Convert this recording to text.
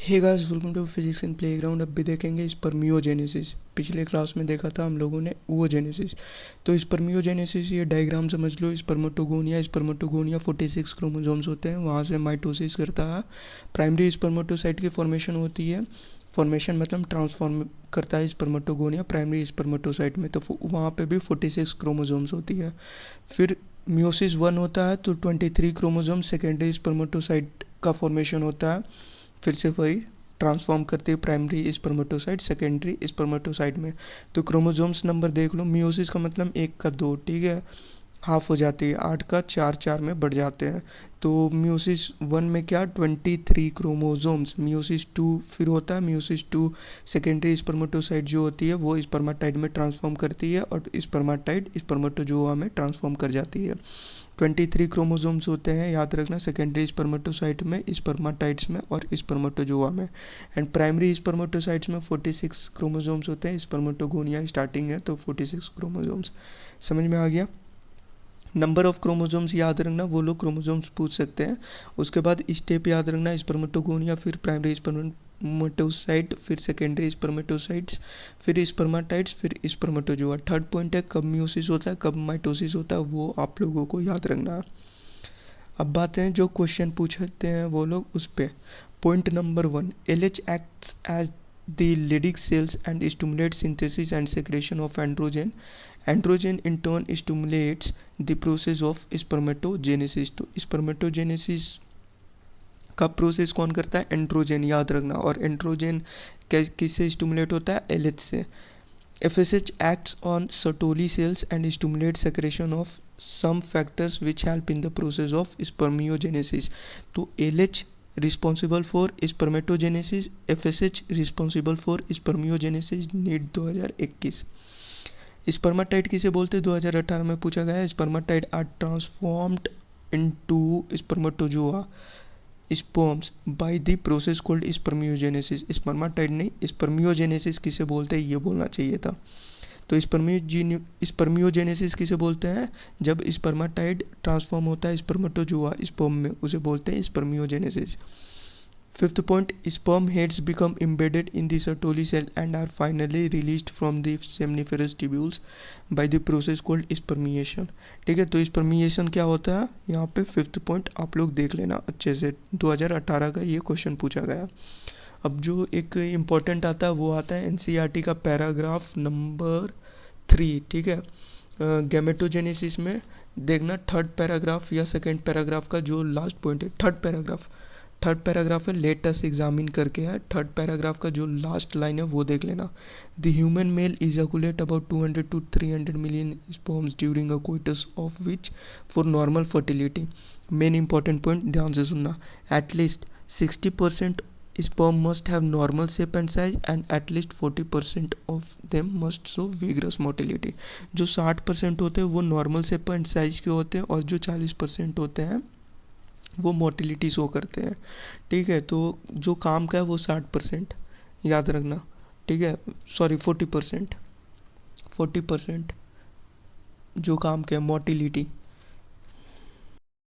Hey guys, welcome to physics in playground. अब भी देखेंगे स्पर्मियोजेनेसिस। पिछले क्लास में देखा था हम लोगों ने oogenesis। तो स्पर्मियोजेनेसिस ये डायग्राम समझ लो। स्पर्मेटोगोनिया 46 क्रोमोसोम्स होते हैं, वहाँ से माइटोसिस करता है, प्राइमरी स्पर्मेटोसाइट की फॉर्मेशन होती है। फॉर्मेशन मतलब ट्रांसफॉर्म करता है स्पर्मेटोगोनिया प्राइमरी स्पर्मेटोसाइट में, तो वहाँ पे भी 46 क्रोमोसोम्स होती है। फिर मियोसिस 1 होता है तो 23 क्रोमोसोम सेकेंडरी स्पर्मेटोसाइट का फॉर्मेशन होता है। फिर से वही ट्रांसफॉर्म करती है प्राइमरी स्पर्मेटोसाइट सेकेंडरी स्पर्मेटोसाइट में। तो क्रोमोसोम्स नंबर देख लो, मियोसिस का मतलब 1 का 2, ठीक है, हाफ हो जाती है, 8 का 4 4 में बढ़ जाते हैं। तो मियोसिस 1 में क्या 23 क्रोमोसोम्स। मियोसिस 2 फिर होता है, मियोसिस 2 सेकेंडरी स्पर्मेटोसाइट जो होती है वो स्पर्मेटाइड में ट्रांसफॉर्म करती है और स्पर्मेटाइड स्पर्मेटोजोआ में ट्रांसफॉर्म कर जाती है। 23 क्रोमोसोम्स होते हैं, याद रखना, सेकेंडरी स्पर्मेटोसाइट में, स्पर्मेटाइड्स में और स्पर्मेटोजोआ में। एंड प्राइमरी स्पर्मेटोसाइट्स में 46 क्रोमोसोम्स होते हैं। स्पर्मेटोगोनिया स्टार्टिंग है तो 46 क्रोमोसोम्स। समझ में आ गया। नंबर ऑफ क्रोमोसोम्स याद रखना, वो लोग क्रोमोसोम्स पूछ सकते हैं। उसके बाद स्टेप याद रखना, स्पर्मेटोगोनिया, फिर प्राइमरी स्पर्मेटोसाइट, फिर सेकेंडरी स्पर्मेटोसाइट्स, फिर स्पर्मेटाइड्स, फिर स्पर्मेटोजोआ। थर्ड पॉइंट है कब म्यूसिस होता है कब माइटोसिस होता है, वो आप लोगों को याद रखना है। अब बात है जो क्वेश्चन पूछते हैं वो लोग उस पर। Point number 1, LH acts as the Leydig cells and stimulates synthesis and secretion of androgen. Androgen in turn stimulates the process of spermatogenesis. तो spermatogenesis का प्रोसेस कौन करता है? एंड्रोजन, याद रखना। और एंड्रोजन किससे स्टिमुलेट होता है? LH से। FSH acts on Sertoli cells and stimulates secretion of some factors which help in the process of spermiogenesis. तो LH responsible for spermatogenesis, FSH responsible for spermiogenesis, NEET 2021। Spermatid किसे बोलते हैं? 2018 में पूछा गया है। Spermatid are transformed into spermatozoa sperms by the process called spermiogenesis. Spermatid नहीं, spermiogenesis किसे बोलते हैं ये बोलना चाहिए था। तो स्पर्मियोजेनेसिस किसे बोलते हैं? जब स्पर्मेटाइड ट्रांसफॉर्म होता है स्पर्मेटोजोआ स्पर्म में, उसे बोलते हैं spermiogenesis. Fifth point, sperm heads become embedded in the Sertoli cell and are finally released from the seminiferous tubules by the process called spermiation। ठीक है, तो स्पर्मिएशन क्या होता है यहाँ पे? फिफ्थ पॉइंट आप लोग देख लेना अच्छे से, 2018 का ये क्वेश्चन पूछा गया। अब जो एक इम्पोर्टेंट आता है वो आता है एनसीईआरटी का पैराग्राफ नंबर 3, ठीक है। गैमेटोजेनेसिस में देखना थर्ड पैराग्राफ या सेकंड पैराग्राफ का जो लास्ट पॉइंट है, थर्ड पैराग्राफ है, लेटस एग्जामिन करके है। थर्ड पैराग्राफ का जो लास्ट लाइन है वो देख लेना। The human male ejaculate about 200 to 300 million sperms during a coitus of which for normal fertility. Main important point ध्यान से सुनना। At least 60% sperm must have normal shape and size and at least 40% of them must show vigorous motility। जो 60% होते हैं वो normal shape and size के होते हैं और जो 40% होते हैं वो मोटिलिटी शो करते हैं। ठीक है, तो जो काम का है वो 60% याद रखना, ठीक है, सॉरी 40%। 40% जो काम का है मोटिलिटी,